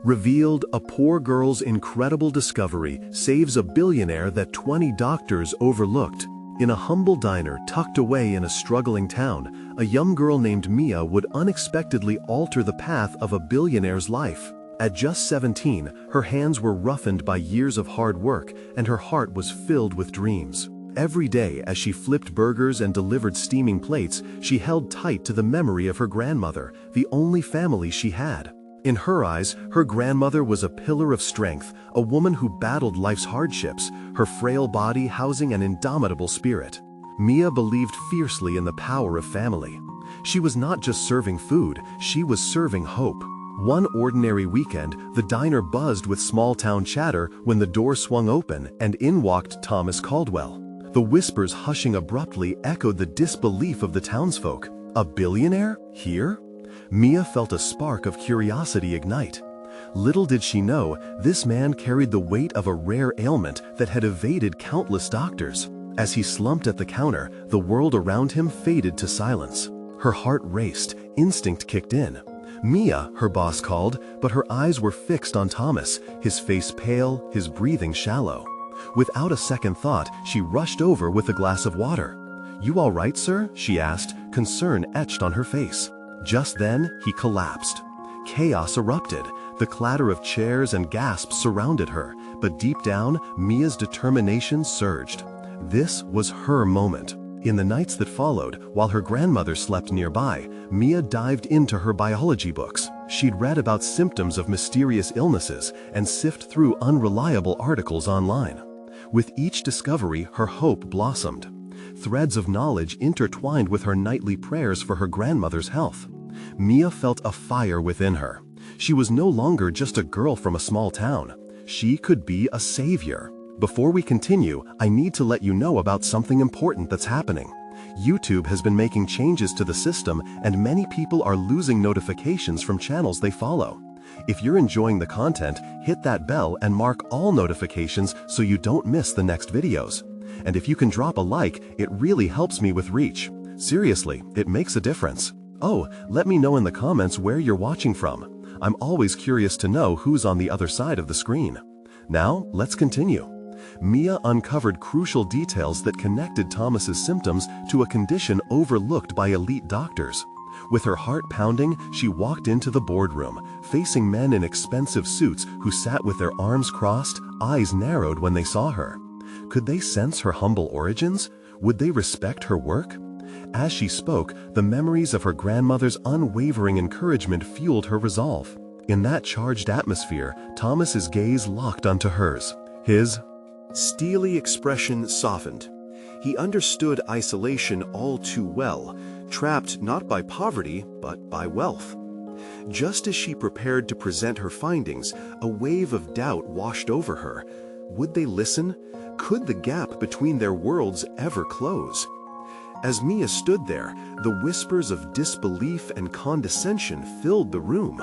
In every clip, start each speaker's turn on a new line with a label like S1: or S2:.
S1: Revealed, a poor girl's incredible discovery saves a billionaire that 20 doctors overlooked. In a humble diner tucked away in a struggling town, a young girl named Mia would unexpectedly alter the path of a billionaire's life. At just 17, her hands were roughened by years of hard work, and her heart was filled with dreams. Every day, as she flipped burgers and delivered steaming plates, she held tight to the memory of her grandmother, the only family she had. In her eyes, her grandmother was a pillar of strength, a woman who battled life's hardships, her frail body housing an indomitable spirit. Mia believed fiercely in the power of family. She was not just serving food, she was serving hope. One ordinary weekend, the diner buzzed with small-town chatter when the door swung open and in walked Thomas Caldwell. The whispers hushing abruptly echoed the disbelief of the townsfolk. A billionaire? Here? Mia felt a spark of curiosity ignite. Little did she know, this man carried the weight of a rare ailment that had evaded countless doctors. As he slumped at the counter, the world around him faded to silence. Her heart raced, instinct kicked in. Mia, her boss called, but her eyes were fixed on Thomas, his face pale, his breathing shallow. Without a second thought, she rushed over with a glass of water. "You all right, sir?" she asked, concern etched on her face. Just then, he collapsed. Chaos erupted. The clatter of chairs and gasps surrounded her, but deep down, Mia's determination surged. This was her moment. In the nights that followed, while her grandmother slept nearby, Mia dived into her biology books. She'd read about symptoms of mysterious illnesses and sifted through unreliable articles online. With each discovery, her hope blossomed. Threads of knowledge intertwined with her nightly prayers for her grandmother's health. Mia felt a fire within her. She was no longer just a girl from a small town. She could be a savior. Before we continue, I need to let you know about something important that's happening. YouTube has been making changes to the system, and many people are losing notifications from channels they follow. If you're enjoying the content, hit that bell and mark all notifications so you don't miss the next videos. And if you can drop a like, it really helps me with reach. Seriously, it makes a difference. Oh, let me know in the comments where you're watching from. I'm always curious to know who's on the other side of the screen. Now, let's continue. Mia uncovered crucial details that connected Thomas's symptoms to a condition overlooked by elite doctors. With her heart pounding, she walked into the boardroom, facing men in expensive suits who sat with their arms crossed, eyes narrowed when they saw her. Could they sense her humble origins? Would they respect her work? As she spoke, the memories of her grandmother's unwavering encouragement fueled her resolve. In that charged atmosphere, Thomas's gaze locked onto hers. His steely expression softened. He understood isolation all too well, trapped not by poverty, but by wealth. Just as she prepared to present her findings, a wave of doubt washed over her. Would they listen? Could the gap between their worlds ever close? As Mia stood there, the whispers of disbelief and condescension filled the room.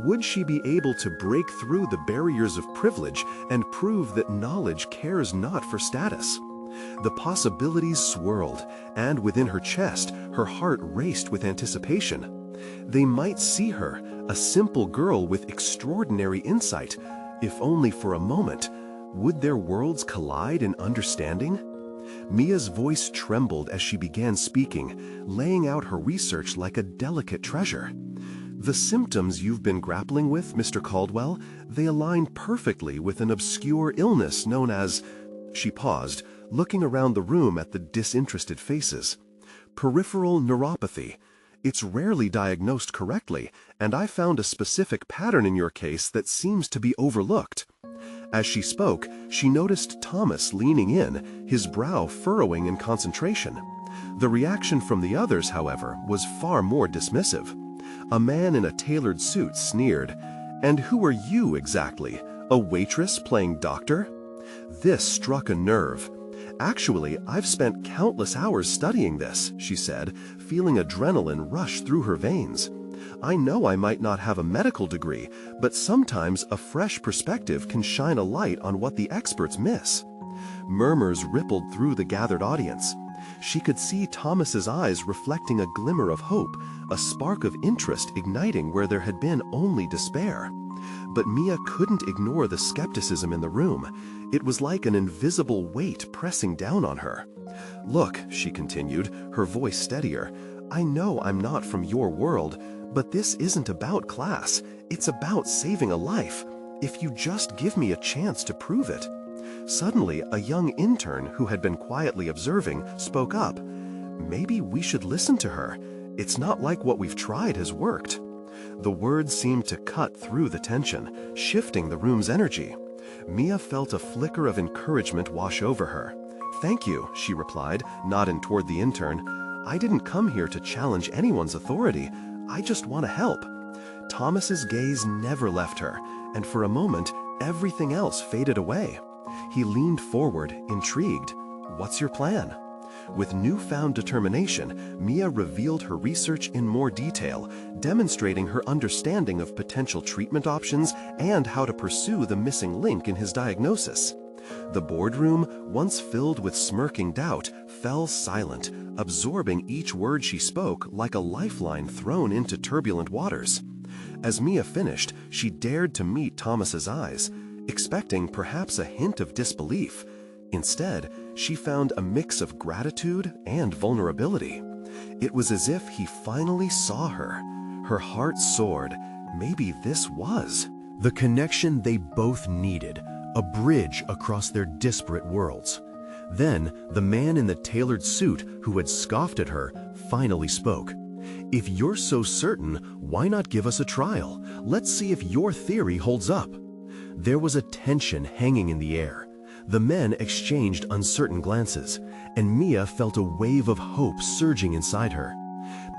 S1: Would she be able to break through the barriers of privilege and prove that knowledge cares not for status? The possibilities swirled, and within her chest, her heart raced with anticipation. They might see her, a simple girl with extraordinary insight, if only for a moment. Would their worlds collide in understanding? Mia's voice trembled as she began speaking, laying out her research like a delicate treasure. The symptoms you've been grappling with, Mr. Caldwell, they align perfectly with an obscure illness known as... She paused, looking around the room at the disinterested faces. Peripheral neuropathy. It's rarely diagnosed correctly, and I found a specific pattern in your case that seems to be overlooked. As she spoke, she noticed Thomas leaning in, his brow furrowing in concentration. The reaction from the others, however, was far more dismissive. A man in a tailored suit sneered, "And who are you exactly? A waitress playing doctor?" This struck a nerve. "Actually, I've spent countless hours studying this," she said, feeling adrenaline rush through her veins. "I know I might not have a medical degree, but sometimes a fresh perspective can shine a light on what the experts miss." Murmurs rippled through the gathered audience. She could see Thomas's eyes reflecting a glimmer of hope, a spark of interest igniting where there had been only despair. But Mia couldn't ignore the skepticism in the room. It was like an invisible weight pressing down on her. "Look," she continued, her voice steadier, "I know I'm not from your world, but this isn't about class. It's about saving a life. If you just give me a chance to prove it." Suddenly, a young intern who had been quietly observing spoke up. "Maybe we should listen to her. It's not like what we've tried has worked." The words seemed to cut through the tension, shifting the room's energy. Mia felt a flicker of encouragement wash over her. "Thank you," she replied, nodding toward the intern. "I didn't come here to challenge anyone's authority. I just want to help." Thomas's gaze never left her, and for a moment, everything else faded away. He leaned forward, intrigued. "What's your plan?" With newfound determination, Mia revealed her research in more detail, demonstrating her understanding of potential treatment options and how to pursue the missing link in his diagnosis. The boardroom, once filled with smirking doubt, fell silent, absorbing each word she spoke like a lifeline thrown into turbulent waters. As Mia finished, she dared to meet Thomas's eyes, expecting perhaps a hint of disbelief. Instead, she found a mix of gratitude and vulnerability. It was as if he finally saw her. Her heart soared. Maybe this was the connection they both needed, a bridge across their disparate worlds. Then, the man in the tailored suit who had scoffed at her finally spoke. "If you're so certain, why not give us a trial? Let's see if your theory holds up." There was a tension hanging in the air. The men exchanged uncertain glances, and Mia felt a wave of hope surging inside her.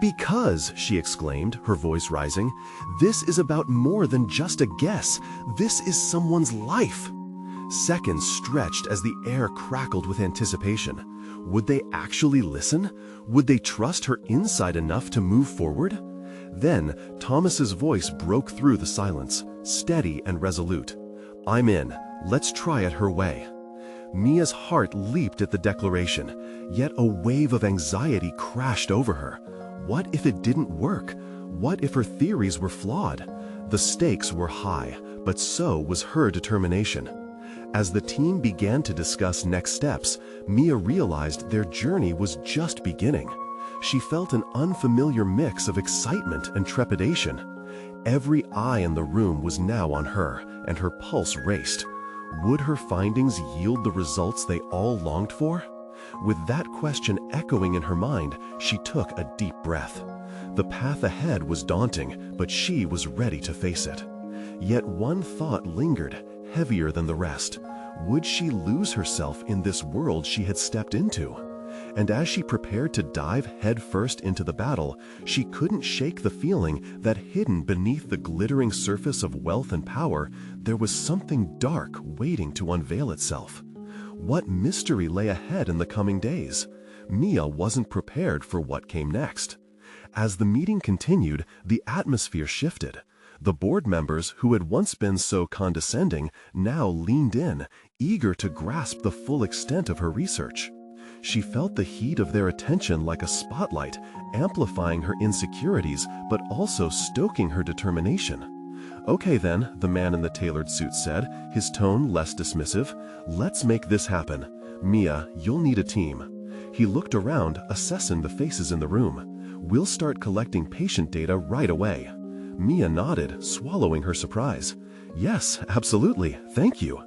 S1: "Because," she exclaimed, her voice rising, "this is about more than just a guess. This is someone's life." Seconds stretched as the air crackled with anticipation. Would they actually listen? Would they trust her insight enough to move forward? Then, Thomas's voice broke through the silence, steady and resolute. "I'm in. Let's try it her way." Mia's heart leaped at the declaration, yet a wave of anxiety crashed over her. What if it didn't work? What if her theories were flawed? The stakes were high, but so was her determination. As the team began to discuss next steps, Mia realized their journey was just beginning. She felt an unfamiliar mix of excitement and trepidation. Every eye in the room was now on her, and her pulse raced. Would her findings yield the results they all longed for? With that question echoing in her mind, she took a deep breath. The path ahead was daunting, but she was ready to face it. Yet one thought lingered, heavier than the rest. Would she lose herself in this world she had stepped into? And as she prepared to dive headfirst into the battle, she couldn't shake the feeling that hidden beneath the glittering surface of wealth and power, there was something dark waiting to unveil itself. What mystery lay ahead in the coming days? Mia wasn't prepared for what came next. As the meeting continued, the atmosphere shifted. The board members who had once been so condescending now leaned in, eager to grasp the full extent of her research. She felt the heat of their attention like a spotlight, amplifying her insecurities but also stoking her determination. "Okay then," the man in the tailored suit said, his tone less dismissive. "Let's make this happen. Mia, you'll need a team." He looked around, assessing the faces in the room. "We'll start collecting patient data right away." Mia nodded, swallowing her surprise. "Yes, absolutely, thank you."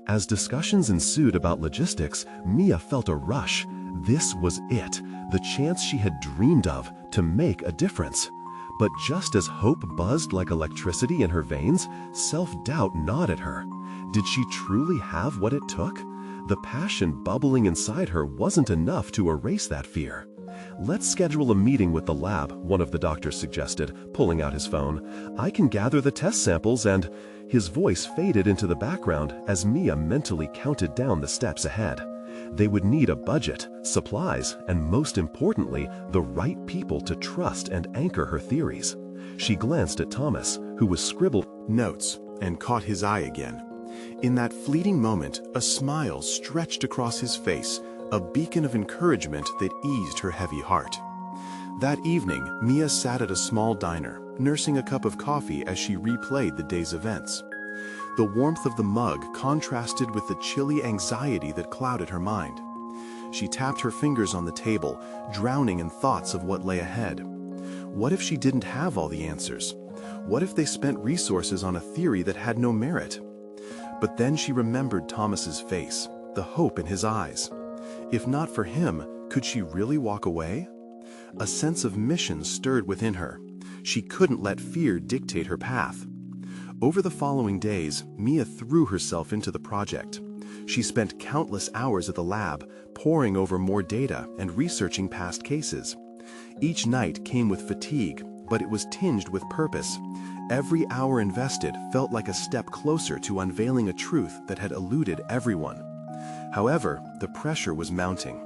S1: As discussions ensued about logistics, Mia felt a rush. This was it, the chance she had dreamed of to make a difference. But just as hope buzzed like electricity in her veins, self-doubt gnawed at her. Did she truly have what it took? The passion bubbling inside her wasn't enough to erase that fear. "Let's schedule a meeting with the lab," one of the doctors suggested, pulling out his phone. "I can gather the test samples and—" His voice faded into the background as Mia mentally counted down the steps ahead. They would need a budget, supplies, and most importantly, the right people to trust and anchor her theories. She glanced at Thomas, who was scribbling
S2: notes, and caught his eye again. In that fleeting moment, a smile stretched across his face,
S1: a beacon of encouragement that eased her heavy heart. That evening, Mia sat at a small diner, nursing a cup of coffee as she replayed the day's events. The warmth of the mug contrasted with the chilly anxiety that clouded her mind. She tapped her fingers on the table, drowning in thoughts of what lay ahead. What if she didn't have all the answers? What if they spent resources on a theory that had no merit? But then she remembered Thomas's face, the hope in his eyes. If not for him, could she really walk away? A sense of mission stirred within her. She couldn't let fear dictate her path. Over the following days, Mia threw herself into the project. She spent countless hours at the lab, poring over more data and researching past cases. Each night came with fatigue, but it was tinged with purpose. Every hour invested felt like a step closer to unveiling a truth that had eluded everyone. However, the pressure was mounting.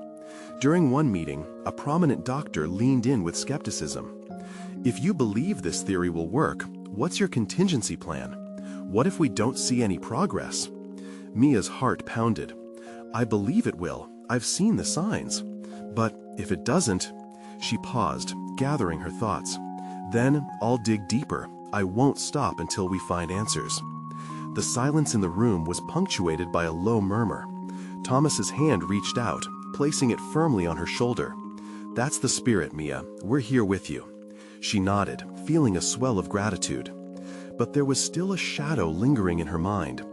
S1: During one meeting, a prominent doctor leaned in with skepticism. "If you believe this theory will work, what's your contingency plan? What if we don't see any progress?" Mia's heart pounded. "I believe it will. I've seen the signs. But if it doesn't..." She paused, gathering her thoughts. "Then I'll dig deeper. I won't stop until we find answers." The silence in the room was punctuated by a low murmur. Thomas's hand reached out, placing it firmly on her shoulder. "That's the spirit, Mia. We're here with you." She nodded, feeling a swell of gratitude. But there was still a shadow lingering in her mind.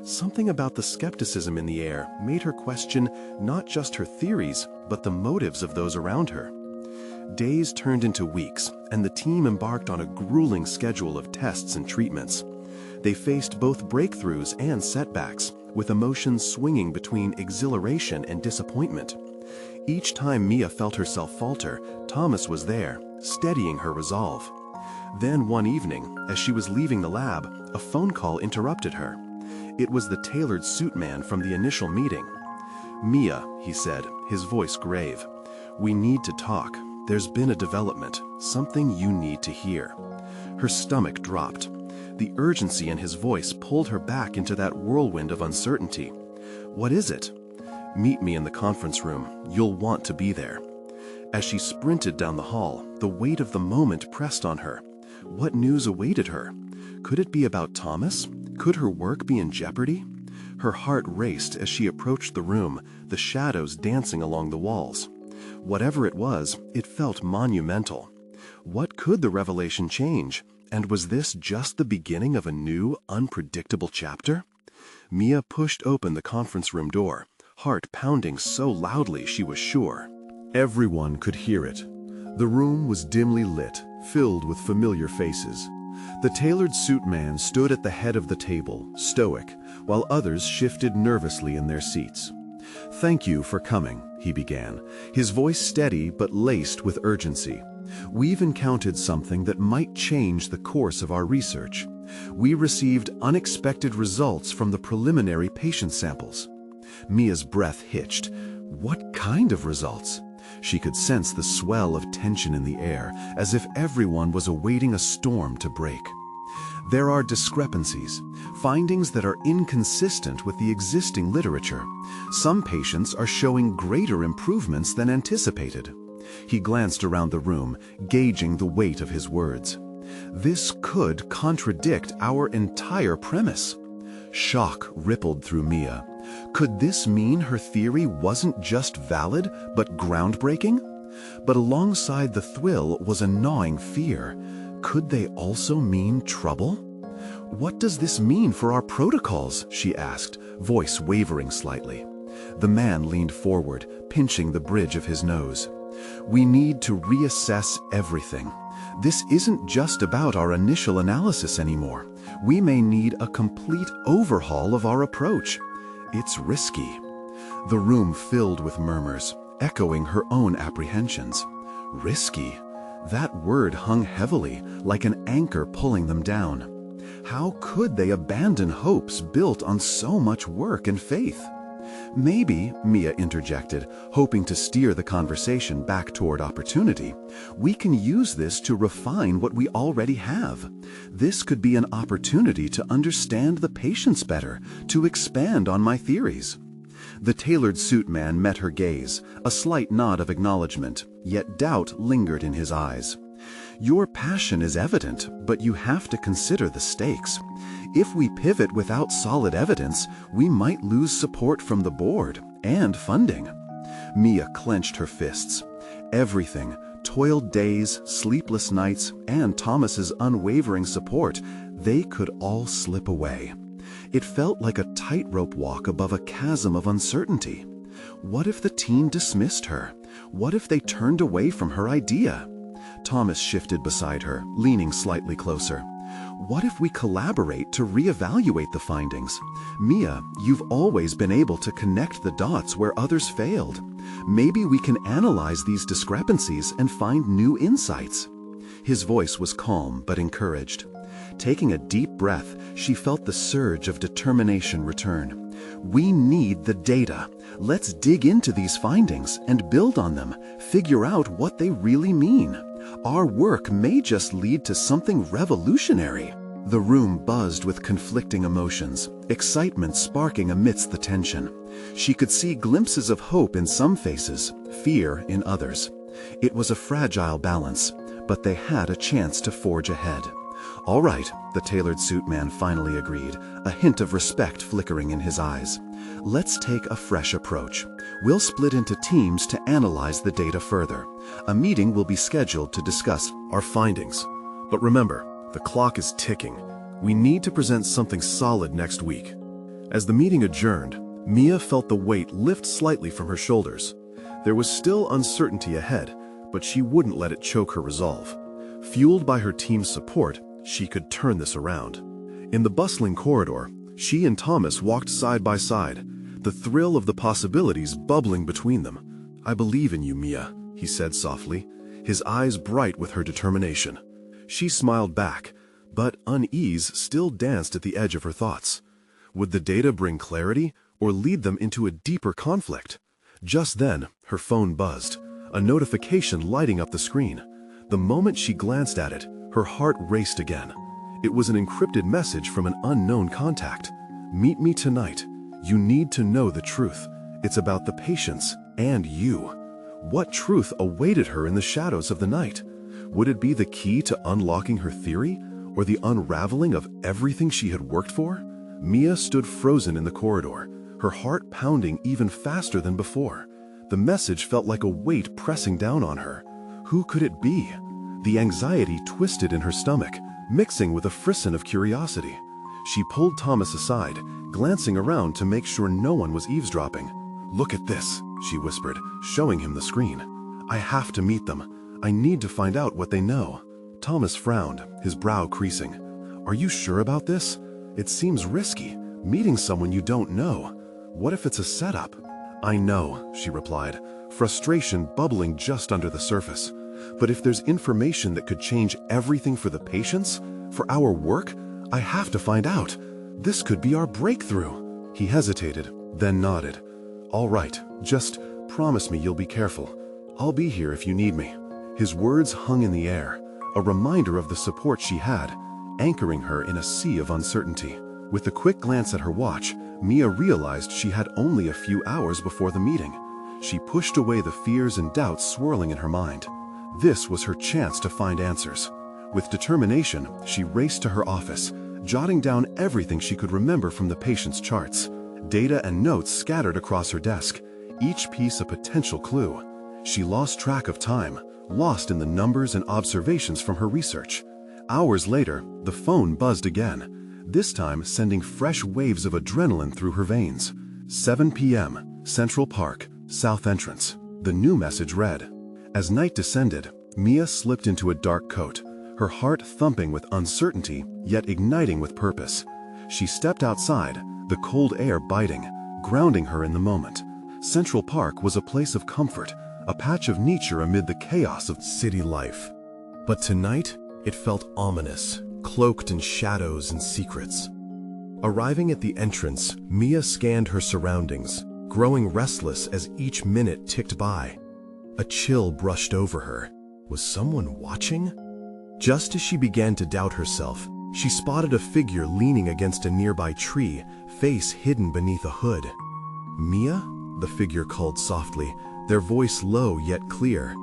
S1: Something about the skepticism in the air made her question not just her theories, but the motives of those around her. Days turned into weeks, and the team embarked on a grueling schedule of tests and treatments. They faced both breakthroughs and setbacks, with emotions swinging between exhilaration and disappointment. Each time Mia felt herself falter, Thomas was there, steadying her resolve. Then one evening, as she was leaving the lab, a phone call interrupted her. It was the tailored suit man from the initial meeting. "Mia," he said, his voice grave, "we need to talk. There's been a development, something you need to hear." Her stomach dropped. The urgency in his voice pulled her back into that whirlwind of uncertainty. "What is it?" "Meet me in the conference room. You'll want to be there." As she sprinted down the hall, the weight of the moment pressed on her. What news awaited her? Could it be about Thomas? Could her work be in jeopardy? Her heart raced as she approached the room, the shadows dancing along the walls. Whatever it was, it felt monumental. What could the revelation change? And was this just the beginning of a new, unpredictable chapter? Mia pushed open the conference room door, heart pounding so loudly she was sure. Everyone could hear it. The room was dimly lit, filled with familiar faces. The tailored suit man stood at the head of the table, stoic, while others shifted nervously in their seats. "Thank you for coming," he began, his voice steady but laced with urgency. "We've encountered something that might change the course of our research. We received unexpected results from the preliminary patient samples." Mia's breath hitched. What kind of results? She could sense the swell of tension in the air, as if everyone was awaiting a storm to break. "There are discrepancies, findings that are inconsistent with the existing literature. Some patients are showing greater improvements than anticipated." He glanced around the room, gauging the weight of his words. "This could contradict our entire premise." Shock rippled through Mia. Could this mean her theory wasn't just valid, but groundbreaking? But alongside the thrill was a gnawing fear. Could they also mean trouble? "What does this mean for our protocols?" she asked, voice wavering slightly. The man leaned forward, pinching the bridge of his nose. "We need to reassess everything. This isn't just about our initial analysis anymore. We may need a complete overhaul of our approach. It's risky." The room filled with murmurs, echoing her own apprehensions. Risky? That word hung heavily, like an anchor pulling them down. How could they abandon hopes built on so much work and faith? "Maybe," Mia interjected, hoping to steer the conversation back toward opportunity, "we can use this to refine what we already have. This could be an opportunity to understand the patients better, to expand on my theories."
S2: The tailored suit man met her gaze, a slight nod of acknowledgement, yet doubt lingered in his eyes. Your passion is evident, but you have to consider the stakes. If we pivot without solid evidence, we might lose support from the board and funding. Mia clenched her fists. Everything, toiled days, sleepless nights, and Thomas's unwavering support, they could all slip away. It felt like a tightrope walk above a chasm of uncertainty. What if the team dismissed her? What if they turned away from her idea? Thomas shifted beside her, leaning slightly closer. What if we collaborate to reevaluate the findings? Mia, you've always been able to connect the dots where others failed. Maybe we can analyze these discrepancies and find new insights. His voice was calm but encouraged. Taking a deep breath, she felt the surge of determination return. We need the data. Let's dig into these findings and build on them, figure out what they really mean. Our work may just lead to something revolutionary. The room buzzed with conflicting emotions, excitement sparking amidst the tension. She could see glimpses of hope in some faces, fear in others. It was a fragile balance, but they had a chance to forge ahead. All right, the tailored suit man finally agreed, a hint of respect flickering in his eyes. Let's take a fresh approach. We'll split into teams to analyze the data further. A meeting will be scheduled to discuss
S1: our findings. But remember, the clock is ticking. We need to present something solid next week. As the meeting adjourned, Mia felt the weight lift slightly from her shoulders. There was still uncertainty ahead, but she wouldn't let it choke her resolve. Fueled by her team's support, she could turn this around. In the bustling corridor, she and Thomas walked side by side, the thrill of the possibilities bubbling between them. "I believe in you, Mia," he said softly, his eyes bright with her determination. She smiled back, but unease still danced at the edge of her thoughts. Would the data bring clarity or lead them into a deeper conflict? Just then, her phone buzzed, a notification lighting up the screen. The moment she glanced at it, her heart raced again. It was an encrypted message from an unknown contact. "Meet me tonight. You need to know the truth. It's about the patients and you." What truth awaited her in the shadows of the night? Would it be the key to unlocking her theory, or the unraveling of everything she had worked for? Mia stood frozen in the corridor, her heart pounding even faster than before. The message felt like a weight pressing down on her. Who could it be? The anxiety twisted in her stomach, mixing with a frisson of curiosity. She pulled Thomas aside, glancing around to make sure no one was eavesdropping. "Look at this," she whispered, showing him the screen. "I have to meet them. I need to find out what they know." Thomas frowned, his brow creasing. "Are you sure about this? It seems risky, meeting someone you don't know. What if it's a setup?" "I know," she replied, frustration bubbling just under the surface. "But if there's information that could change everything for the patients, for our work, I have to find out. This could be our breakthrough." He hesitated, then nodded. "All right, just promise me you'll be careful. I'll be here if you need me." His words hung in the air, a reminder of the support she had, anchoring her in a sea of uncertainty. With a quick glance at her watch, Mia realized she had only a few hours before the meeting. She pushed away the fears and doubts swirling in her mind. This was her chance to find answers. With determination, she raced to her office, jotting down everything she could remember from the patient's charts. Data and notes scattered across her desk, each piece a potential clue. She lost track of time, lost in the numbers and observations from her research. Hours later, the phone buzzed again, this time sending fresh waves of adrenaline through her veins. 7 p.m., Central Park, South Entrance. The new message read. As night descended, Mia slipped into a dark coat, her heart thumping with uncertainty, yet igniting with purpose. She stepped outside, the cold air biting, grounding her in the moment. Central Park was a place of comfort, a patch of nature amid the chaos of city life. But tonight, it felt ominous, cloaked in shadows and secrets. Arriving at the entrance, Mia scanned her surroundings, growing restless as each minute ticked by. A chill brushed over her. Was someone watching? Just as she began to doubt herself, she spotted a figure leaning against a nearby tree, face hidden beneath a hood. "Mia?" the figure called softly, their voice low yet clear.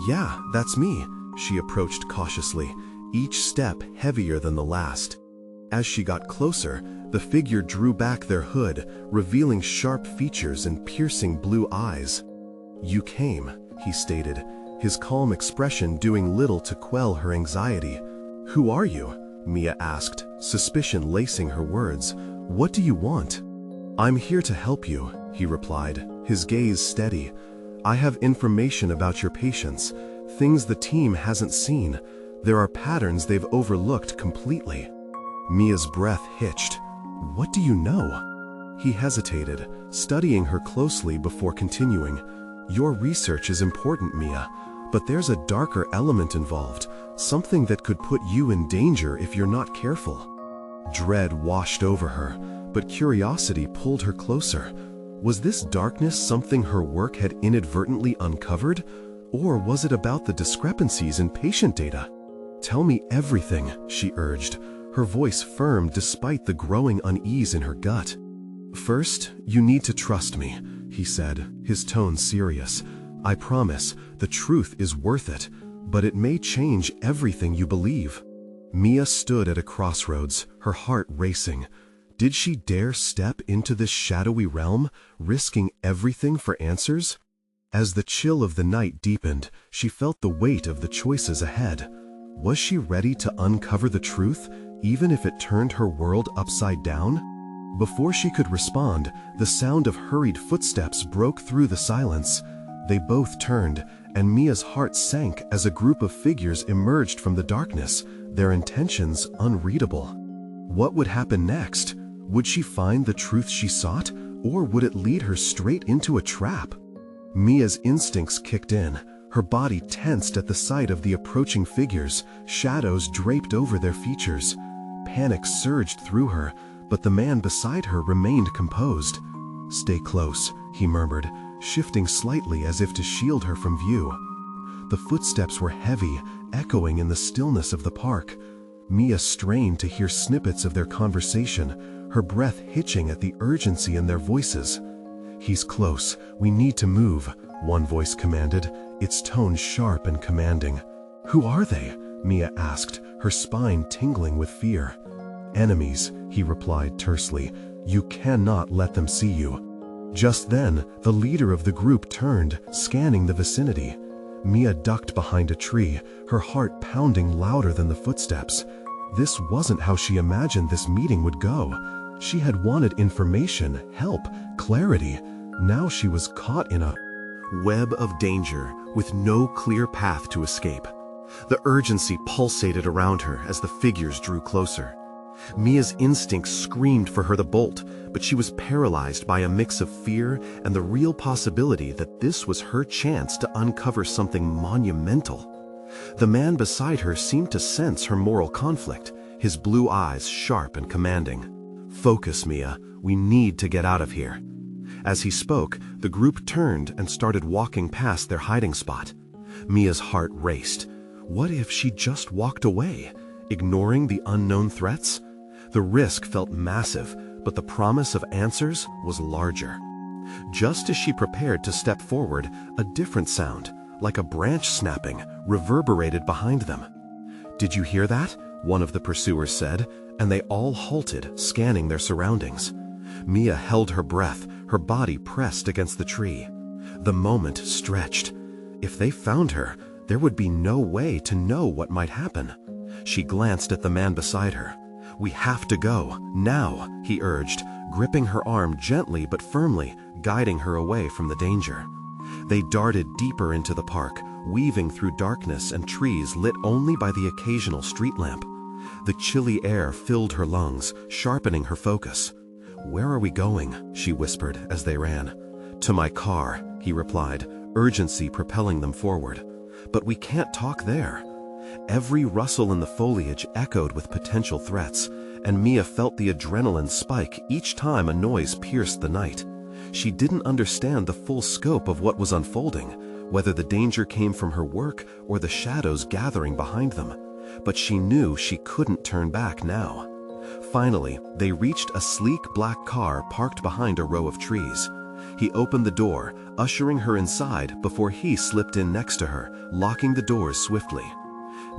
S1: "Yeah, that's me," she approached cautiously, each step heavier than the last. As she got closer, the figure drew back their hood, revealing sharp features and piercing blue eyes. "You came," he stated, his calm expression doing little to quell her anxiety. "Who are you?" Mia asked, suspicion lacing her words. "What do you want?" "I'm here to help you," he replied, his gaze steady. "I have information about your patients, things the team hasn't seen. There are patterns they've overlooked completely." Mia's breath hitched. "What do you know?" He hesitated, studying her closely before continuing. "Your research is important, Mia, but there's a darker element involved, something that could put you in danger if you're not careful." Dread washed over her, but curiosity pulled her closer. Was this darkness something her work had inadvertently uncovered, or was it about the discrepancies in patient data? "Tell me everything," she urged, her voice firm despite the growing unease in her gut. "First, you need to trust me," he said, his tone serious. "I promise, the truth is worth it, but it may change everything you believe." Mia stood at a crossroads, her heart racing. Did she dare step into this shadowy realm, risking everything for answers? As the chill of the night deepened, she felt the weight of the choices ahead. Was she ready to uncover the truth, even if it turned her world upside down? Before she could respond, the sound of hurried footsteps broke through the silence. They both turned, and Mia's heart sank as a group of figures emerged from the darkness, their intentions unreadable. What would happen next? Would she find the truth she sought, or would it lead her straight into a trap? Mia's instincts kicked in, her body tensed at the sight of the approaching figures, shadows draped over their features. Panic surged through her, but the man beside her remained composed. "Stay close," he murmured, shifting slightly as if to shield her from view. The footsteps were heavy, echoing in the stillness of the park. Mia strained to hear snippets of their conversation, her breath hitching at the urgency in their voices. "He's close. We need to move," one voice commanded, its tone sharp and commanding. "Who are they?" Mia asked, her spine tingling with fear. "Enemies," he replied tersely. "You cannot let them see you." Just then, the leader of the group turned, scanning the vicinity. Mia ducked behind a tree, her heart pounding louder than the footsteps. This wasn't how she imagined this meeting would go. She had wanted information, help, clarity. Now she was caught in a web of danger with no clear path to escape. The urgency pulsated around her as the figures drew closer. Mia's instincts screamed for her to bolt, but she was paralyzed by a mix of fear and the real possibility that this was her chance to uncover something monumental. The man beside her seemed to sense her moral conflict, his blue eyes sharp and commanding. "Focus, Mia. We need to get out of here." As he spoke, the group turned and started walking past their hiding spot. Mia's heart raced. What if she just walked away, ignoring the unknown threats? The risk felt massive, but the promise of answers was larger. Just as she prepared to step forward, a different sound, like a branch snapping, reverberated behind them. "Did you hear that?" one of the pursuers said, and they all halted, scanning their surroundings. Mia held her breath, her body pressed against the tree. The moment stretched. If they found her, there would be no way to know what might happen. She glanced at the man beside her. "We have to go, now," he urged, gripping her arm gently but firmly, guiding her away from the danger. They darted deeper into the park, weaving through darkness and trees lit only by the occasional street lamp. The chilly air filled her lungs, sharpening her focus. "Where are we going?" she whispered as they ran. "To my car," he replied, urgency propelling them forward. "But we can't talk there." Every rustle in the foliage echoed with potential threats, and Mia felt the adrenaline spike each time a noise pierced the night. She didn't understand the full scope of what was unfolding, whether the danger came from her work or the shadows gathering behind them. But she knew she couldn't turn back now. Finally, they reached a sleek black car parked behind a row of trees.
S2: He opened the door, ushering her inside before he slipped in next to her, locking the doors swiftly.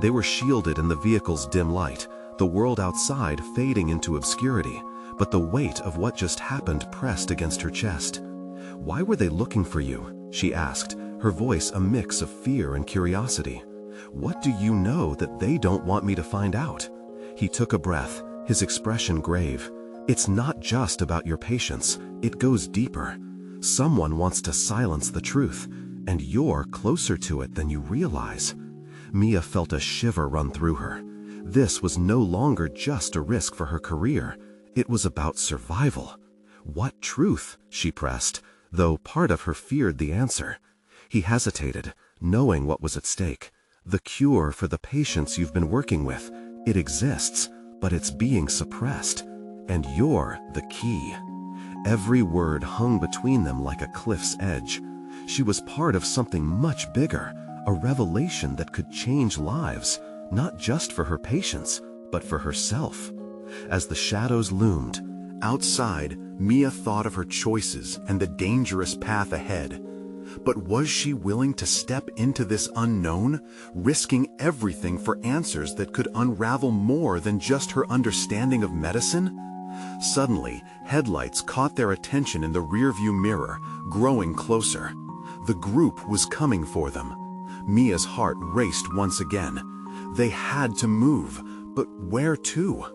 S2: They were shielded in the vehicle's dim light, the world outside fading into obscurity, but the weight of what just happened pressed against her chest. "Why were they looking for you?" she asked, her voice a mix of fear and curiosity. "What do you know that they don't want me to find out?" He took a breath, his expression grave. "It's not just about your patience, it goes deeper. Someone wants to silence the truth, and you're closer to it than you realize." Mia felt a shiver run through her. This was no longer just a risk for her career. It was about survival. "What truth?" she pressed, though part of her feared the answer. He hesitated, knowing what was at stake. "The cure for the patients you've been working with. It exists, but it's being suppressed. And you're the key." Every word hung between them like a cliff's edge. She was part of something much bigger, a revelation that could change lives, not just for her patients, but for herself. As the shadows loomed, outside, Mia thought of her choices and the dangerous path ahead. But was she willing to step into this unknown, risking everything for answers that could unravel more than just her understanding of medicine? Suddenly, headlights caught their attention in the rearview mirror, growing closer. The group was coming for them. Mia's heart raced once again. They had to move, but where to?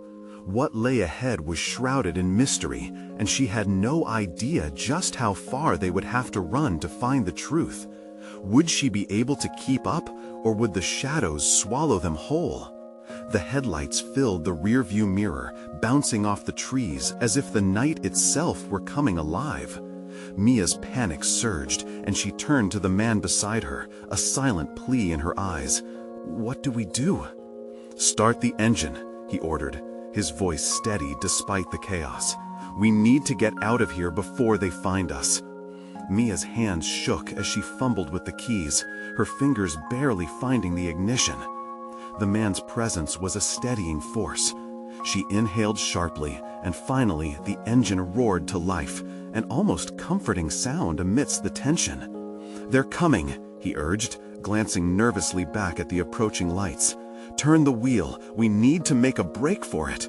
S2: What lay ahead was shrouded in mystery, and she had no idea just how far they would have to run to find the truth. Would she be able to keep up, or would the shadows swallow them whole? The headlights filled the rearview mirror, bouncing off the trees as if the night itself were coming alive. Mia's panic surged, and she turned to the man beside her, a silent plea in her eyes. "What do we do?" "Start the engine," he ordered, his voice steady despite the chaos. "We need to get out of here before they find us." Mia's hands shook as she fumbled with the keys, her fingers barely finding the ignition. The man's presence was a steadying force. She inhaled sharply, and finally the engine roared to life, an almost comforting sound amidst the tension. "They're coming," he urged, glancing nervously back at the approaching lights. "Turn the wheel, we need to make a break for it."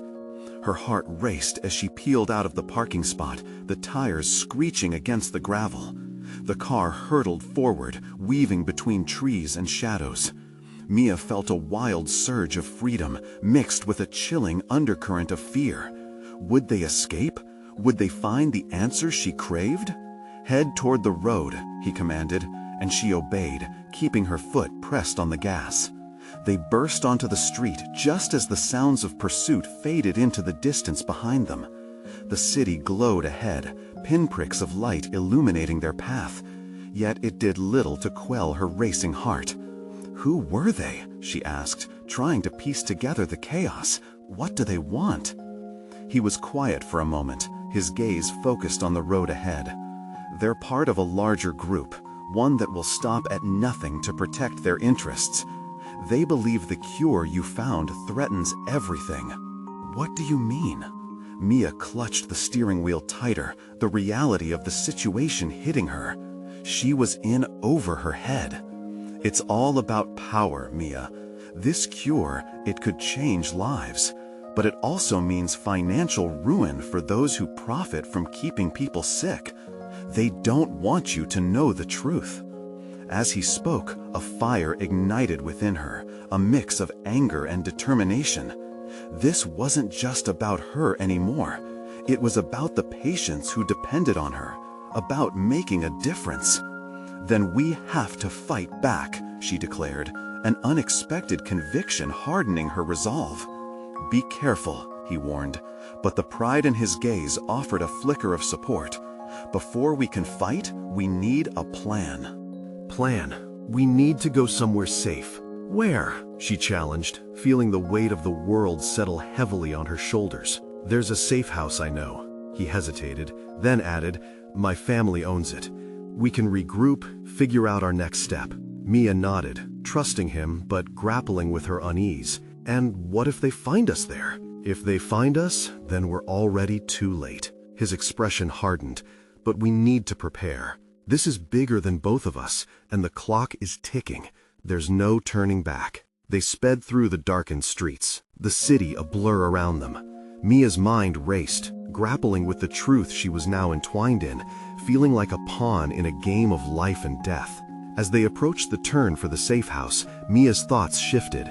S2: Her heart raced as she peeled out of the parking spot, the tires screeching against the gravel. The car hurtled forward, weaving between trees and shadows. Mia felt a wild surge of freedom, mixed with a chilling undercurrent of fear. Would they escape? Would they find the answers she craved? "Head toward the road," he commanded, and she obeyed, keeping her foot pressed on the gas. They burst onto the street just as the sounds of pursuit faded into the distance behind them. The city glowed ahead, pinpricks of light illuminating their path, yet it did little to quell her racing heart. Who were they? She asked, trying to piece together the chaos. What do they want? He was quiet for a moment, his gaze focused on the road ahead. They're part of a larger group, one that will stop at nothing to protect their interests. They believe the cure you found threatens everything. What do you mean? Mia clutched the steering wheel tighter, the reality of the situation hitting her. She was in over her head. It's all about power, Mia. This cure, it could change lives, but it also means financial ruin for those who profit from keeping people sick. They don't want you to know the truth. As he spoke, a fire ignited within her, a mix of anger and determination. This wasn't just about her anymore. It was about the patients who depended on her, about making a difference. Then we have to fight back, she declared, an unexpected conviction hardening her resolve. Be careful, he warned, but the pride in his gaze offered a flicker of support. Before we can fight, we need a plan.
S1: Plan. We need to go somewhere safe. Where? She challenged, feeling the weight of the world settle heavily on her shoulders. There's a safe house I know. He hesitated, then added, my family owns it. We can regroup, figure out our next step. Mia nodded, trusting him but grappling with her unease. And what if they find us there? If they find us, then we're already too late. His expression hardened, But we need to prepare. This is bigger than both of us, and the clock is ticking. There's no turning back. They sped through the darkened streets, the city a blur around them. Mia's mind raced, grappling with the truth she was now entwined in, feeling like a pawn in a game of life and death. As they approached the turn for the safe house, Mia's thoughts shifted.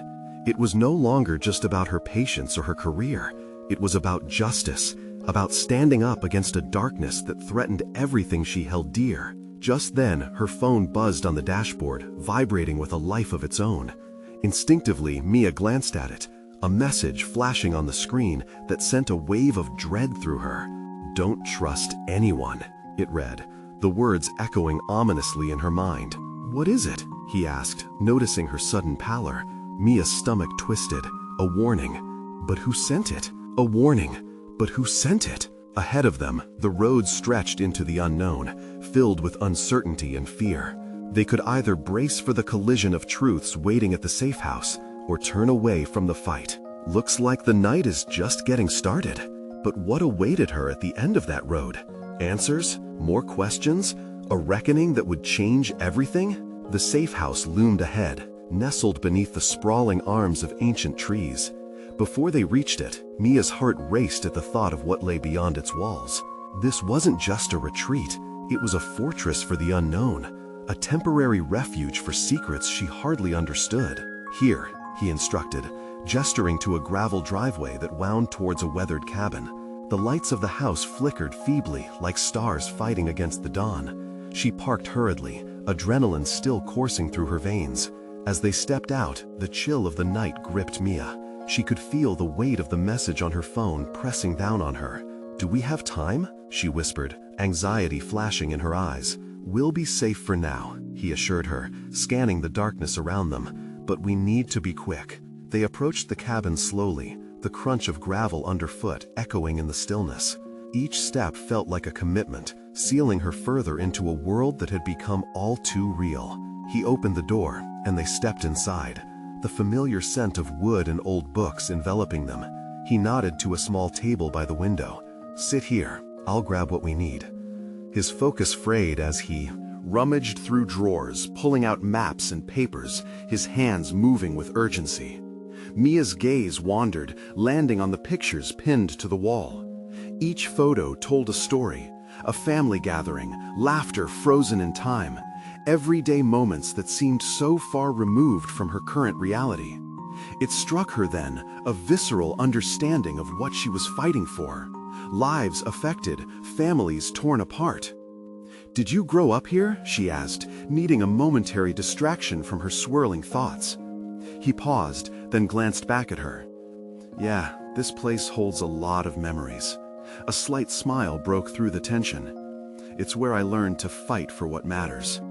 S1: It was no longer just about her patience or her career. It was about justice, about standing up against a darkness that threatened everything she held dear. Just then, her phone buzzed on the dashboard, vibrating with a life of its own. Instinctively, Mia glanced at it, a message flashing on the screen that sent a wave of dread through her. "Don't trust anyone," it read, the words echoing ominously in her mind. "What is it?" he asked, noticing her sudden pallor. Mia's stomach twisted. A warning. But who sent it? A warning. But who sent it? Ahead of them, the road stretched into the unknown, filled with uncertainty and fear. They could either brace for the collision of truths waiting at the safe house, or turn away from the fight. Looks like the night is just getting started. But what awaited her at the end of that road? Answers? More questions? A reckoning that would change everything? The safe house loomed ahead, nestled beneath the sprawling arms of ancient trees. Before they reached it, Mia's heart raced at the thought of what lay beyond its walls. This wasn't just a retreat, it was a fortress for the unknown, a temporary refuge for secrets she hardly understood. "Here," he instructed, gesturing to a gravel driveway that wound towards a weathered cabin. The lights of the house flickered feebly, like stars fighting against the dawn. She parked hurriedly, adrenaline still coursing through her veins. As they stepped out, the chill of the night gripped Mia. She could feel the weight of the message on her phone pressing down on her. "Do we have time?" she whispered, anxiety flashing in her eyes. "We'll be safe for now," he assured her, scanning the darkness around them. "But we need to be quick." They approached the cabin slowly, the crunch of gravel underfoot echoing in the stillness. Each step felt like a commitment, sealing her further into a world that had become all too real. He opened the door, and they stepped inside, the familiar scent of wood and old books enveloping them. He nodded to a small table by the window. "Sit here, I'll grab what we need." His focus frayed as he rummaged through drawers, pulling out maps and papers, his hands moving with urgency. Mia's gaze wandered, landing on the pictures pinned to the wall. Each photo told a story, a family gathering, laughter frozen in time, everyday moments that seemed so far removed from her current reality. It struck her then, a visceral understanding of what she was fighting for. Lives affected, families torn apart. "Did you grow up here?" she asked, needing a momentary distraction from her swirling thoughts. He paused, then glanced back at her. "Yeah, this place holds a lot of memories." A slight smile broke through the tension. "It's where I learned to fight for what matters."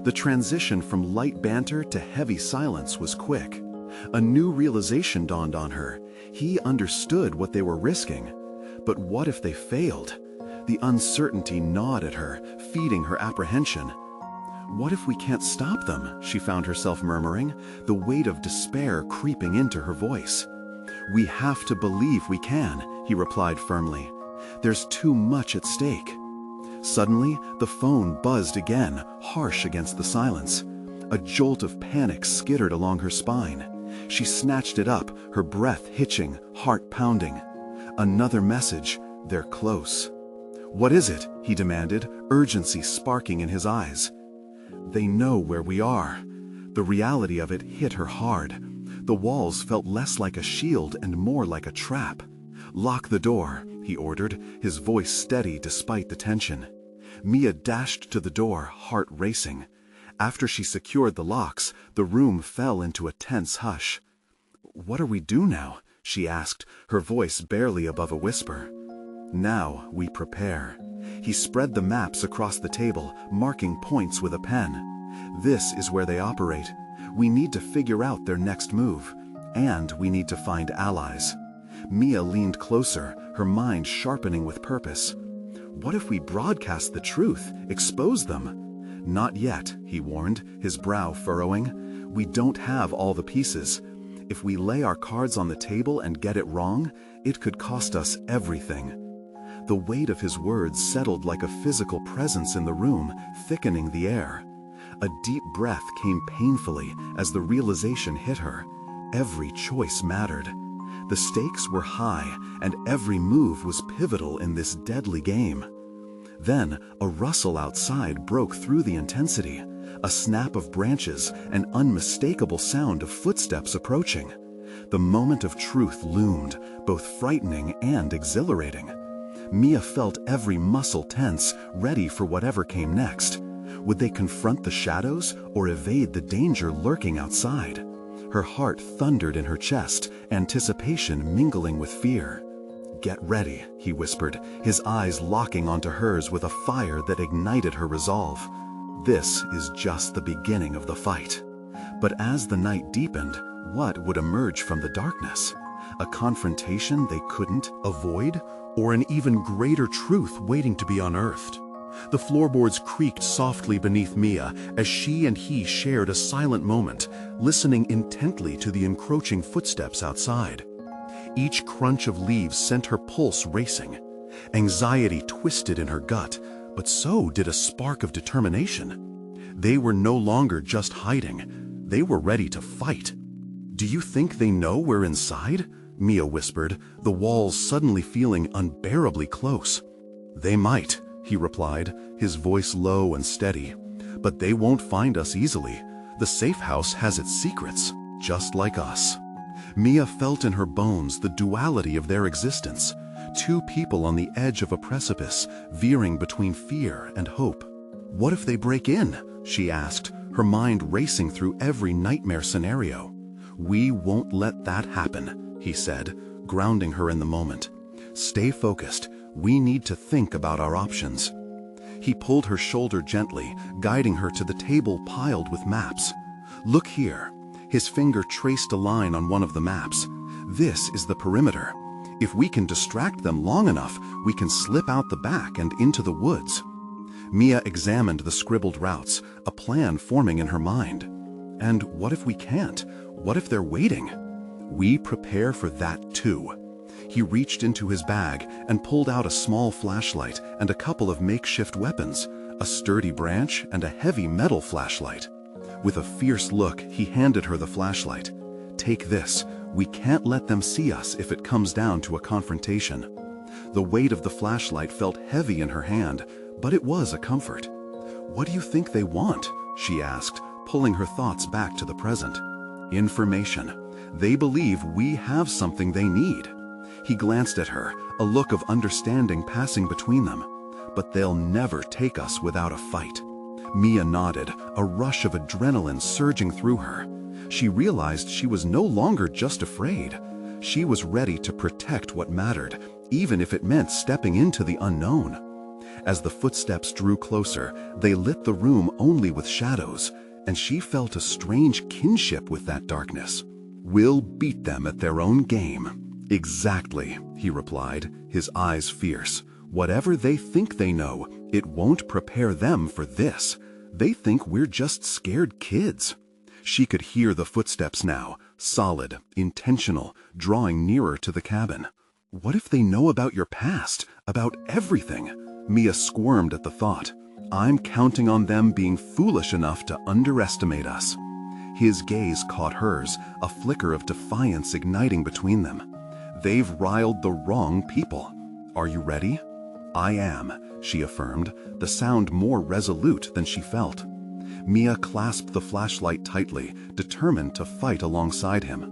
S1: The transition from light banter to heavy silence was quick. A new realization dawned on her. He understood what they were risking. But what if they failed? The uncertainty gnawed at her, feeding her apprehension. "What if we can't stop them?" she found herself murmuring, the weight of despair creeping into her voice. "We have to believe we can," he replied firmly. "There's too much at stake." Suddenly, the phone buzzed again, harsh against the silence. A jolt of panic skittered along her spine. She snatched it up, her breath hitching, heart pounding. Another message. "They're close." "What is it?" he demanded, urgency sparking in his eyes. "They know where we are." The reality of it hit her hard. The walls felt less like a shield and more like a trap. "Lock the door," he ordered, his voice steady despite the tension. Mia dashed to the door, heart racing. After she secured the locks, the room fell into a tense hush. "What do we do now?" she asked, her voice barely above a whisper. "Now we prepare." He spread the maps across the table, marking points with a pen. "This is where they operate. We need to figure out their next move. And we need to find allies." Mia leaned closer, her mind sharpening with purpose. "What if we broadcast the truth, expose them?" "Not yet," he warned, his brow furrowing. "We don't have all the pieces. If we lay our cards on the table and get it wrong, it could cost us everything."
S2: The weight of his words settled like a physical presence in the room, thickening the air. A deep breath came painfully as the realization hit her. Every choice mattered. The stakes were high, and every move was pivotal in this deadly game. Then, a rustle outside broke through the intensity. A snap of branches, an unmistakable sound of footsteps approaching. The moment of truth loomed, both frightening and exhilarating. Mia felt every muscle tense, ready for whatever came next. Would they confront the shadows or evade the danger lurking outside? Her heart thundered in her chest, anticipation mingling with fear. "Get ready," he whispered, his eyes locking onto hers with a fire that ignited her resolve. This is just the beginning of the fight. But as the night deepened, what would emerge from the darkness? A confrontation they couldn't avoid?
S1: Or an even greater truth waiting to be unearthed? The floorboards creaked softly beneath Mia as she and he shared a silent moment, listening intently to the encroaching footsteps outside. Each crunch of leaves sent her pulse racing. Anxiety twisted in her gut, but so did a spark of determination. They were no longer just hiding. They were ready to fight. "Do you think they know we're inside?" Mia whispered, the walls suddenly feeling unbearably close. "They might," he replied, his voice low and steady. "But they won't find us easily. The safe house has its secrets, just like us." Mia felt in her bones the duality of their existence. Two people on the edge of a precipice, veering between fear and hope. "What if they break in?" she asked, her mind racing through every nightmare scenario. "We won't let that happen," he said, grounding her in the moment. "Stay focused. We need to think about our options." He pulled her shoulder gently, guiding her to the table piled with maps. "Look here." His finger traced a line on one of the maps. "This is the perimeter. If we can distract them long enough, we can slip out the back and into the woods." Mia examined the scribbled routes, a plan forming in her mind. "And what if we can't? What if they're waiting?" "We prepare for that too." He reached into his bag and pulled out a small flashlight and a couple of makeshift weapons, a sturdy branch and a heavy metal flashlight. With a fierce look, he handed her the flashlight. "Take this. We can't let them see us if it comes down to a confrontation." The weight of the flashlight felt heavy in her hand, but it was a comfort. "What do you think they want?" she asked, pulling her thoughts back to the present. "Information. They believe we have something they need." He glanced at her, a look of understanding passing between them. "But they'll never take us without a fight." Mia nodded, a rush of adrenaline surging through her. She realized she was no longer just afraid. She was ready to protect what mattered, even if it meant stepping into the unknown. As the footsteps drew closer, they lit the room only with shadows, and she felt a strange kinship with that darkness. "We'll beat them at their own game." "Exactly," he replied, his eyes fierce. "Whatever they think they know, it won't prepare them for this. They think we're just scared kids." She could hear the footsteps now, solid, intentional, drawing nearer to the cabin. "What if they know about your past, about everything?" Mia squirmed at the thought. "I'm counting on them being foolish enough to underestimate us." His gaze caught hers, a flicker of defiance igniting between them. "They've riled the wrong people. Are you ready?" "I am," she affirmed, the sound more resolute than she felt. Mia clasped the flashlight tightly, determined to fight alongside him.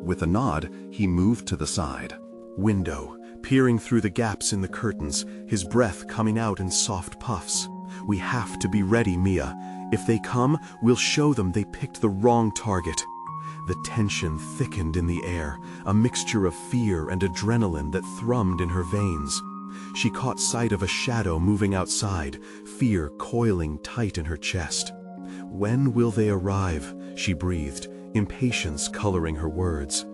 S1: With a nod, he moved to the side. Window, peering through the gaps in the curtains, his breath coming out in soft puffs. "We have to be ready, Mia. If they come, we'll show them they picked the wrong target." The tension thickened in the air, a mixture of fear and adrenaline that thrummed in her veins. She caught sight of a shadow moving outside, fear coiling tight in her chest. "When will they arrive?" she breathed, impatience coloring her words.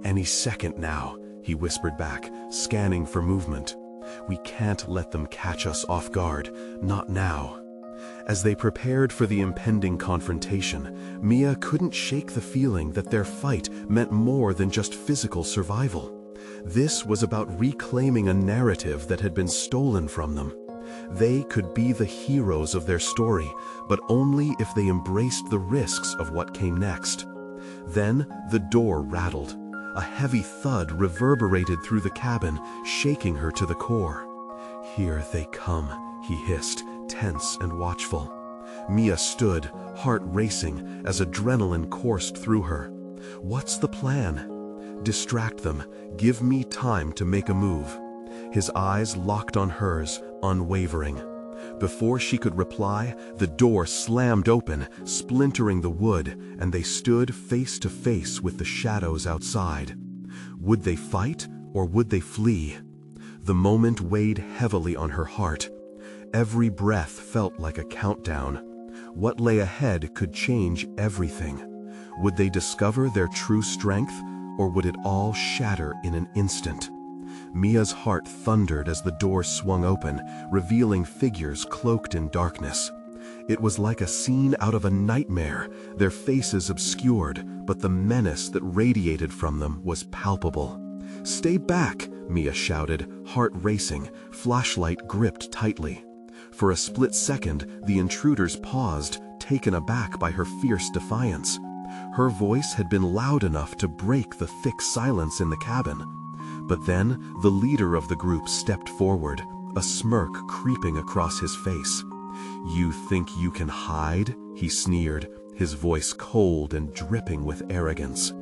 S1: "Any second now," he whispered back, scanning for movement. "We can't let them catch us off guard, not now." As they prepared for the impending confrontation, Mia couldn't shake the feeling that their fight meant more than just physical survival. This was about reclaiming a narrative that had been stolen from them. They could be the heroes of their story, but only if they embraced the risks of what came next. Then the door rattled. A heavy thud reverberated through the cabin, shaking her to the core. "Here they come," he hissed, tense and watchful. Mia stood, heart racing, as adrenaline coursed through her. What's the plan? Distract them. Give me time to make a move. His eyes locked on hers, unwavering. Before she could reply, the door slammed open, splintering the wood, and they stood face to face with the shadows outside. Would they fight, or would they flee? The moment weighed heavily on her heart. Every breath felt like a countdown. What lay ahead could change everything. Would they discover their true strength, or would it all shatter in an instant? Mia's heart thundered as the door swung open, revealing figures cloaked in darkness. It was like a scene out of a nightmare, their faces obscured, but the menace that radiated from them was palpable. "Stay back!" Mia shouted, heart racing, flashlight gripped tightly. For a split second, the intruders paused, taken aback by her fierce defiance. Her voice had been loud enough to break the thick silence in the cabin. But then, the leader of the group stepped forward, a smirk creeping across his face. "You think you can hide?" he sneered, his voice cold and dripping with arrogance.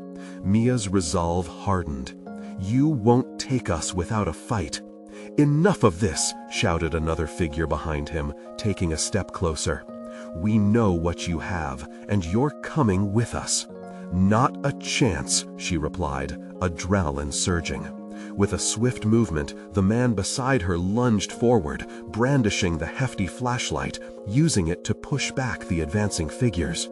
S1: Mia's resolve hardened. "You won't take us without a fight." "Enough of this!" shouted another figure behind him, taking a step closer. "We know what you have, and you're coming with us." "Not a chance," she replied, adrenaline surging. With a swift movement, the man beside her lunged forward, brandishing the hefty flashlight, using it to push back the advancing figures.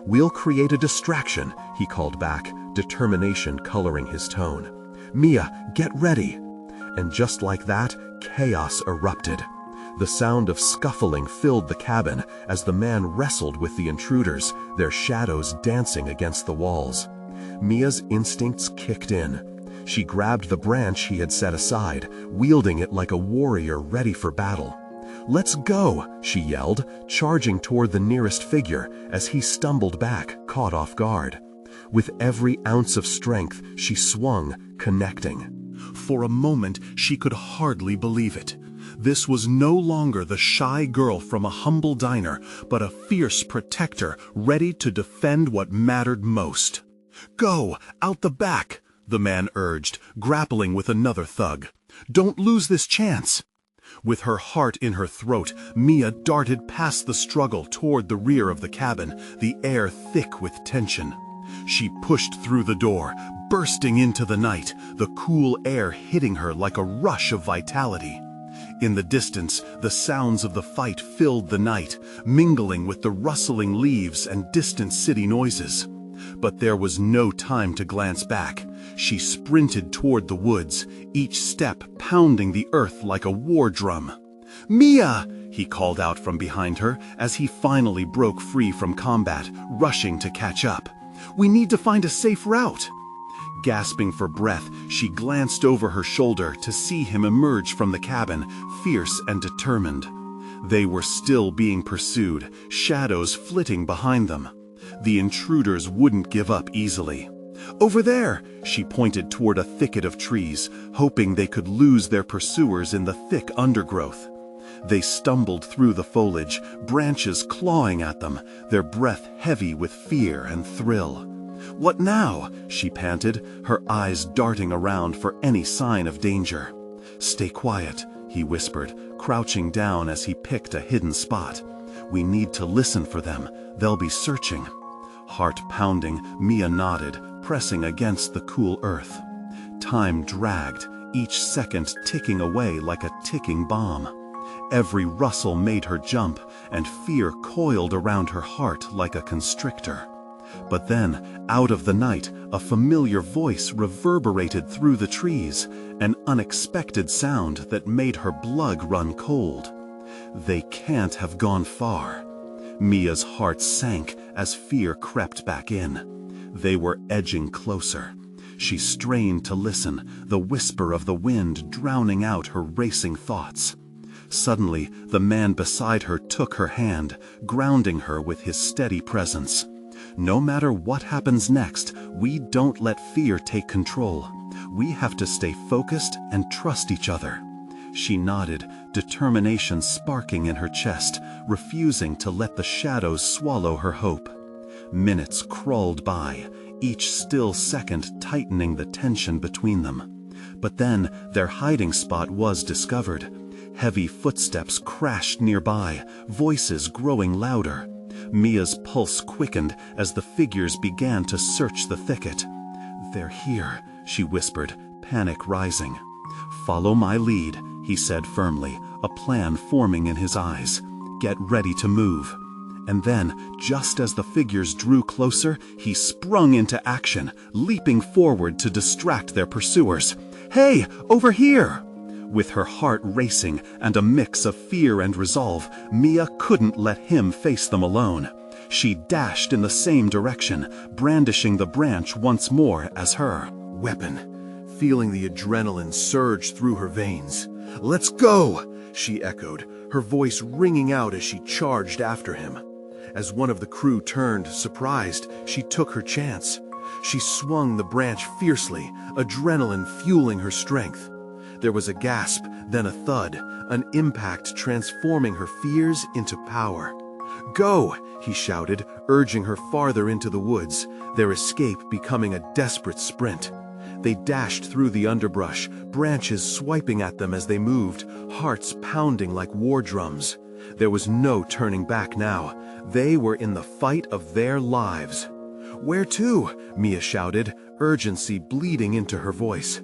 S1: "We'll create a distraction," he called back, determination coloring his tone. "Mia, get ready." And just like that, chaos erupted. The sound of scuffling filled the cabin as the man wrestled with the intruders, their shadows dancing against the walls. Mia's instincts kicked in. She grabbed the branch he had set aside, wielding it like a warrior ready for battle. "Let's go!" she yelled, charging toward the nearest figure as he stumbled back, caught off guard. With every ounce of strength, she swung, connecting. For a moment, she could hardly believe it. This was no longer the shy girl from a humble diner, but a fierce protector ready to defend what mattered most. "Go, out the back!" the man urged, grappling with another thug. "Don't lose this chance." With her heart in her throat, Mia darted past the struggle toward the rear of the cabin, the air thick with tension. She pushed through the door, bursting into the night, the cool air hitting her like a rush of vitality. In the distance, the sounds of the fight filled the night, mingling with the rustling leaves and distant city noises. But there was no time to glance back. She sprinted toward the woods, each step pounding the earth like a war drum. "Mia!" he called out from behind her as he finally broke free from combat, rushing to catch up. "We need to find a safe route." Gasping for breath, she glanced over her shoulder to see him emerge from the cabin, fierce and determined. They were still being pursued, shadows flitting behind them. The intruders wouldn't give up easily. "Over there!" she pointed toward a thicket of trees, hoping they could lose their pursuers in the thick undergrowth. They stumbled through the foliage, branches clawing at them, their breath heavy with fear and thrill. "What now?" she panted, her eyes darting around for any sign of danger. "Stay quiet," he whispered, crouching down as he picked a hidden spot. "We need to listen for them. They'll be searching." Heart pounding, Mia nodded, pressing against the cool earth. Time dragged, each second ticking away like a ticking bomb. Every rustle made her jump, and fear coiled around her heart like a constrictor. But then, out of the night, a familiar voice reverberated through the trees, an unexpected sound that made her blood run cold. They can't have gone far. Mia's heart sank as fear crept back in. They were edging closer.
S2: She strained to listen, the whisper of the wind drowning out her racing thoughts. Suddenly, the man beside her took her hand, grounding her with his steady presence. No matter what happens next, we don't let fear take control. We have to stay focused and trust each other. She nodded, determination sparking in her chest, refusing to let the shadows swallow her hope. Minutes crawled by, each still second tightening the tension between them. But then their hiding spot was discovered. Heavy footsteps crashed nearby, voices growing louder. Mia's pulse quickened as the figures began to search the thicket. "They're here," she whispered, panic rising. "Follow my lead," he said firmly, a plan forming in his eyes. "Get ready to move." And then, just as the figures drew closer, he sprung into action, leaping forward to distract their pursuers. "Hey, over here!" With her heart racing and a mix of fear and resolve, Mia couldn't let him face them alone. She dashed in the same direction, brandishing the branch once more as her
S1: weapon, feeling the adrenaline surge through her veins. "Let's go!" she echoed, her voice ringing out as she charged after him. As one of the crew turned, surprised, she took her chance. She swung the branch fiercely, adrenaline fueling her strength. There was a gasp, then a thud, an impact transforming her fears into power. "Go!" he shouted, urging her farther into the woods, their escape becoming a desperate sprint. They dashed through the underbrush, branches swiping at them as they moved, hearts pounding like war drums. There was no turning back now. They were in the fight of their lives. "Where to?" Mia shouted, urgency bleeding into her voice.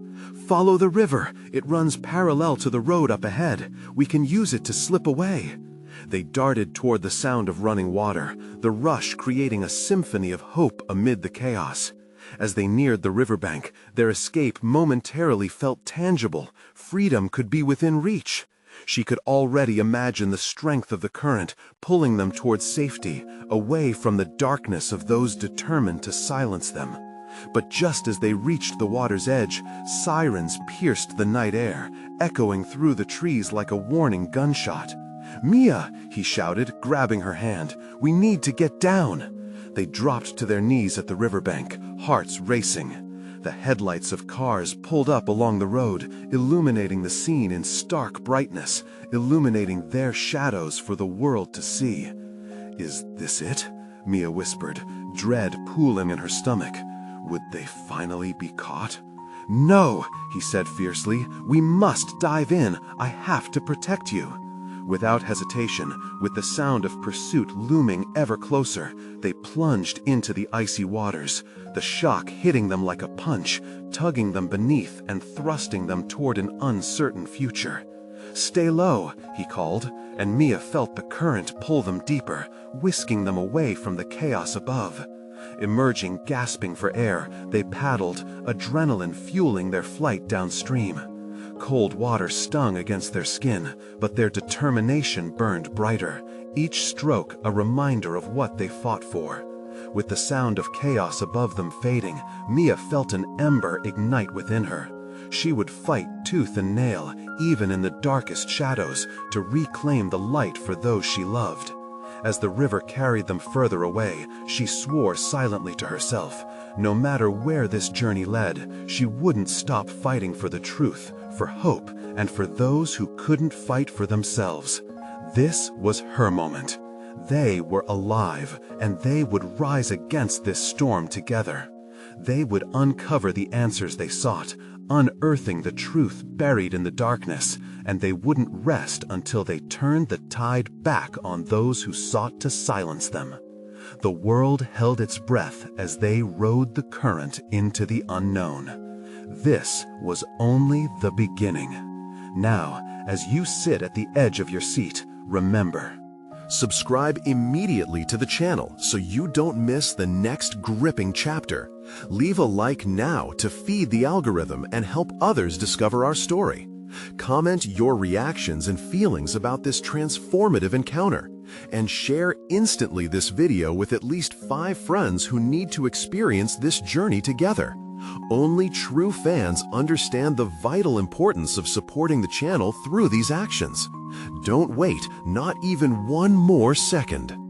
S1: "Follow the river. It runs parallel to the road up ahead. We can use it to slip away." They darted toward the sound of running water, the rush creating a symphony of hope amid the chaos. As they neared the riverbank, their escape momentarily felt tangible. Freedom could be within reach. She could already imagine the strength of the current, pulling them towards safety, away from the darkness of those determined to silence them. But just as they reached the water's edge, sirens pierced the night air, echoing through the trees like a warning gunshot. "Mia!" he shouted, grabbing her hand. "We need to get down!" They dropped to their knees at the riverbank, hearts racing. The headlights of cars pulled up along the road, illuminating the scene in stark brightness, illuminating their shadows for the world to see. "Is this it?" Mia whispered, dread pooling in her stomach. Would they finally be caught? "No," he said fiercely. "We must dive in. I have to protect you." Without hesitation, with the sound of pursuit looming ever closer, they plunged into the icy waters, the shock hitting them like a punch, tugging them beneath and thrusting them toward an uncertain future. "Stay low," he called, and Mia felt the current pull them deeper, whisking them away from the chaos above. Emerging gasping for air, they paddled, adrenaline fueling their flight downstream. Cold water stung against their skin, but their determination burned brighter, each stroke a reminder of what they fought for. With the sound of chaos above them fading, Mia felt an ember ignite within her. She would fight tooth and nail, even in the darkest shadows, to reclaim the light for those she loved. As the river carried them further away, she swore silently to herself. No matter where this journey led, she wouldn't stop fighting for the truth, for hope, and for those who couldn't fight for themselves. This was her moment. They were alive, and they would rise against this storm together. They would uncover the answers they sought, unearthing the truth buried in the darkness, and they wouldn't rest until they turned the tide back on those who sought to silence them. The world held its breath as they rode the current into the unknown. This was only the beginning. Now, as you sit at the edge of your seat, remember. Subscribe immediately to the channel so you don't miss the next gripping chapter. Leave a like now to feed the algorithm and help others discover our story. Comment your reactions and feelings about this transformative encounter, and share instantly this video with at least 5 friends who need to experience this journey together. Only true fans understand the vital importance of supporting the channel through these actions. Don't wait, not even one more second.